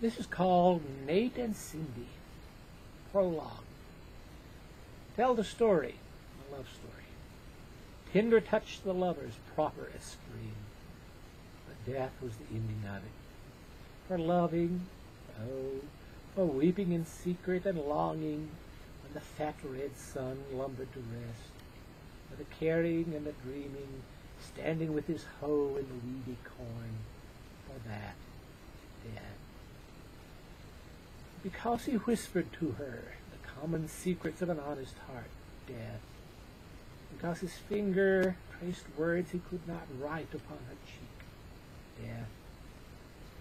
This is called Nate and Cindy. Prologue. Tell the story, a love story. Tinder touched the lovers proper as spring, but death was the ending of it. For loving, oh, for weeping in secret and longing, when the fat red sun lumbered to rest, for the caring and the dreaming, standing with his hoe in the weedy corn, for that, death. Because he whispered to her the common secrets of an honest heart, death. Because his finger traced words he could not write upon her cheek, death.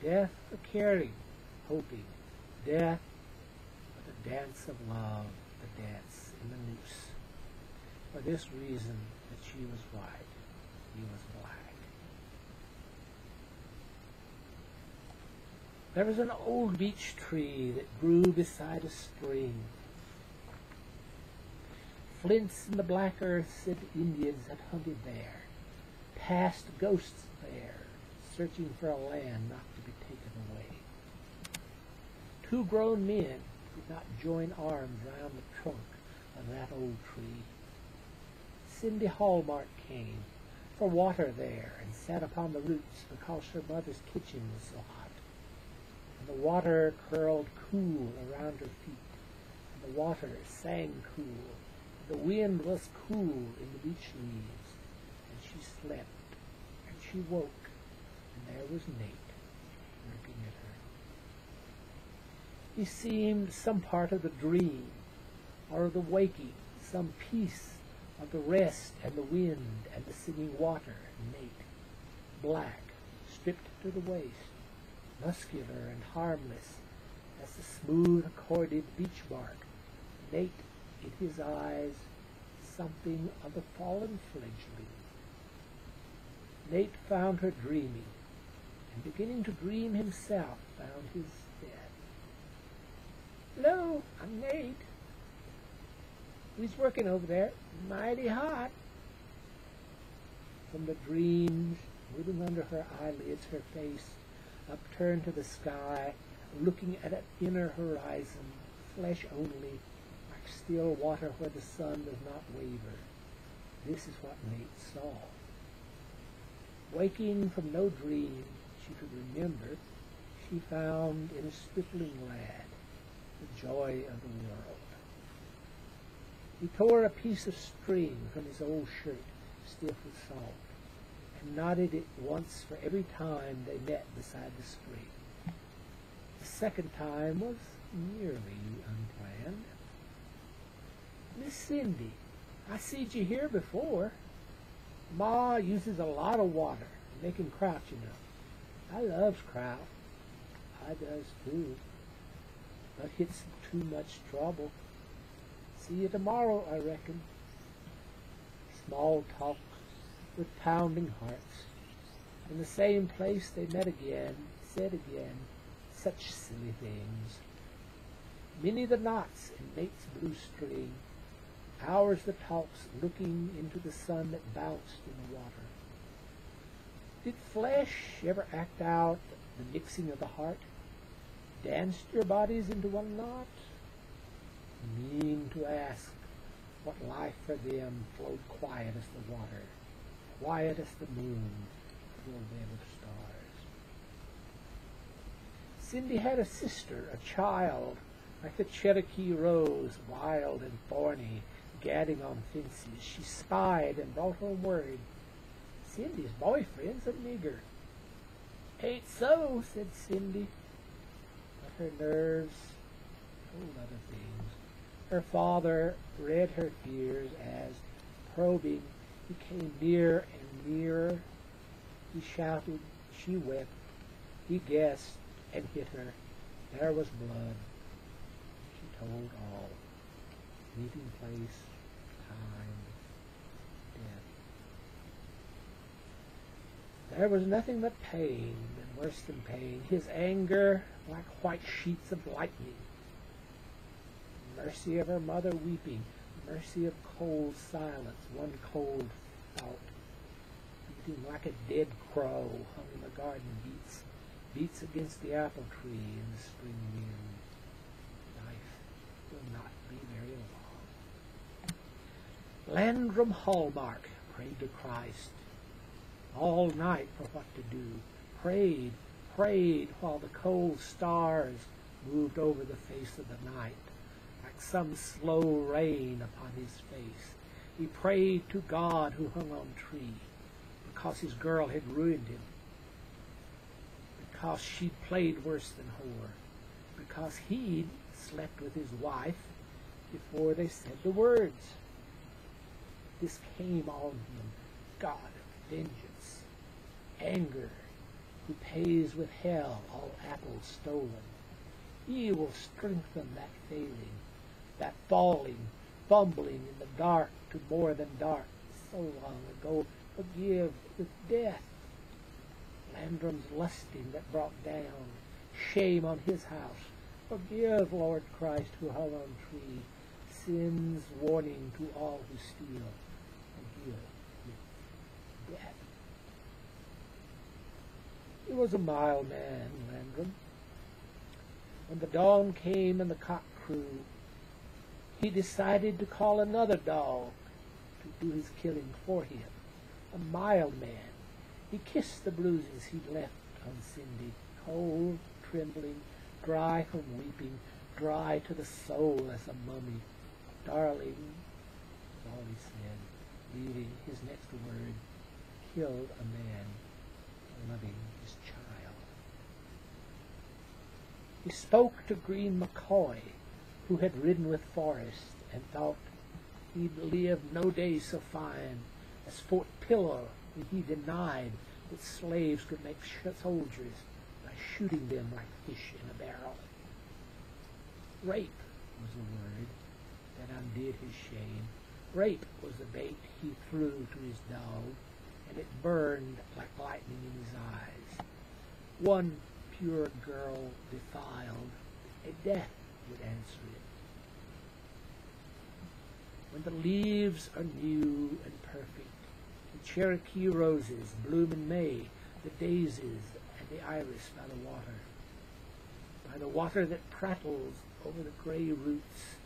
Death for caring, hoping, death for the dance of love, the dance in the noose. For this reason that she was white, he was black. There was an old beech tree that grew beside a spring. Flints in the black earth said Indians had hunted there, passed ghosts there, searching for a land not to be taken away. Two grown men could not join arms round the trunk of that old tree. Cindy Hallmark came for water there and sat upon the roots because her mother's kitchen was so hot. And the water curled cool around her feet, and the water sang cool. The wind was cool in the beech leaves, and she slept, and she woke, and there was Nate looking at her. He seemed some part of the dream, or of the waking, some piece of the rest and the wind and the singing water. Nate, black, stripped to the waist, muscular and harmless as the smooth corded beech bark. Nate, in his eyes, something of the fallen fledgling. Nate found her dreaming, and beginning to dream himself, found his death. Hello, I'm Nate. Who's working over there? Mighty hot. From the dreams, moving under her eyelids, her face upturned to the sky, looking at an inner horizon, flesh only, like still water where the sun does not waver. This is what Nate saw. Waking from no dream she could remember, she found in a stripling lad the joy of the world. He tore a piece of string from his old shirt, stiff with salt, and knotted it once for every time they met beside the spring. The second time was nearly unplanned. Miss Cindy, I seed you here before. Ma uses a lot of water, making kraut, you know. I loves kraut. I does too. But it's too much trouble. See you tomorrow, I reckon. Small talks with pounding hearts. In the same place they met again, said again, such silly things. Many the knots in Nate's blue string, hours the talks looking into the sun that bounced in the water. Did flesh ever act out the mixing of the heart? Danced your bodies into one knot? Mean to ask what life for them flowed quiet as the water, quiet as the moon through a web of stars. Cindy had a sister, a child, like the Cherokee rose, wild and thorny, gadding on fences. She spied and brought home word. Cindy's boyfriend's a nigger. Ain't so, said Cindy. But her nerves told other things. Her father read her fears as, probing, he came near and nearer. He shouted, she wept. He guessed and hit her. There was blood. She told all. Meeting place, time, death. There was nothing but pain, and worse than pain, his anger like white sheets of lightning. Mercy of her mother weeping, mercy of cold silence, one cold thought. Beating like a dead crow hung in the garden beats against the apple tree in the spring wind. Life will not be very long. Landrum Hallmark prayed to Christ all night for what to do. Prayed while the cold stars moved over the face of the night like some slow rain upon his face. He prayed to God who hung on a tree because his girl had ruined him, because she'd played worse than whore, because he'd slept with his wife before they said the words. This came on him, God of vengeance, anger, who pays with hell all apples stolen. He will strengthen that failing, that falling, fumbling in the dark to more than dark, so long ago. Forgive with death. Landrum's lusting that brought down shame on his house. Forgive, Lord Christ, who hung on tree, sin's warning to all who steal. Forgive with death. He was a mild man, Landrum. When the dawn came and the cock crew, he decided to call another dog to do his killing for him. A mild man. He kissed the bruises he'd left on Cindy, cold, trembling, dry from weeping, dry to the soul as a mummy. Darling, was all he said, leaving his next word, killed a man, loving his child. He spoke to Green McCoy, who had ridden with Forrest, and thought he'd live no day so fine as Fort Pillow, when he denied that slaves could make soldiers by shooting them like fish in a barrel. Rape was the word that undid his shame. Rape was the bait he threw to his dog, and it burned like lightning in his eyes. One pure girl defiled, a death would answer it. When the leaves are new and perfect, the Cherokee roses bloom in May, the daisies and the iris by the water that prattles over the gray roots.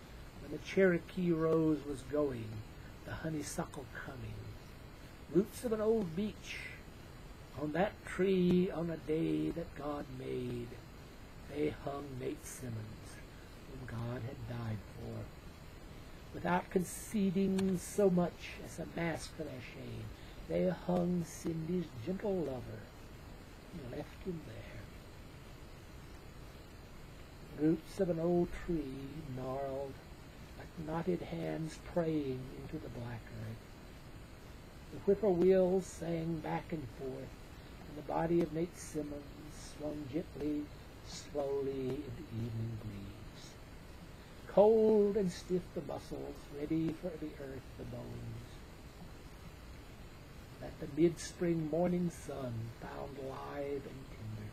When the Cherokee rose was going, the honeysuckle coming, roots of an old beech, on that tree on a day that God made, they hung Nate Simmons, whom God had died for, without conceding so much as a mask for their shame. They hung Cindy's gentle lover and left him there. Roots of an old tree gnarled like knotted hands praying into the black earth. The whippoorwills sang back and forth, and the body of Nate Simmons swung gently, slowly into evening breeze. Cold and stiff the muscles, ready for the earth, the bones, that the mid-spring morning sun found live and tender.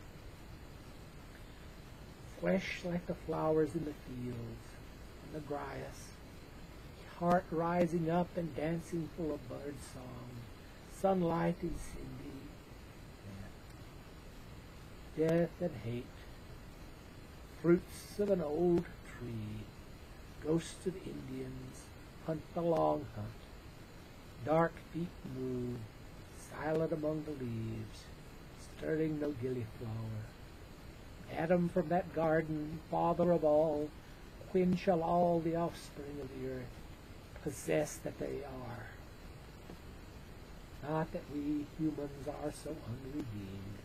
Fresh like the flowers in the fields and the grass, heart rising up and dancing full of bird song, sunlight in Cindy, death and hate, fruits of an old tree, ghosts of Indians hunt the long hunt, dark feet move, silent among the leaves, stirring no gillyflower. Adam from that garden, father of all, when shall all the offspring of the earth possess that they are? Not that we humans are so unredeemed.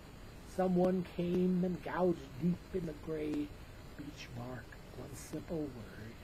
Someone came and gouged deep in the gray beech bark one simple word.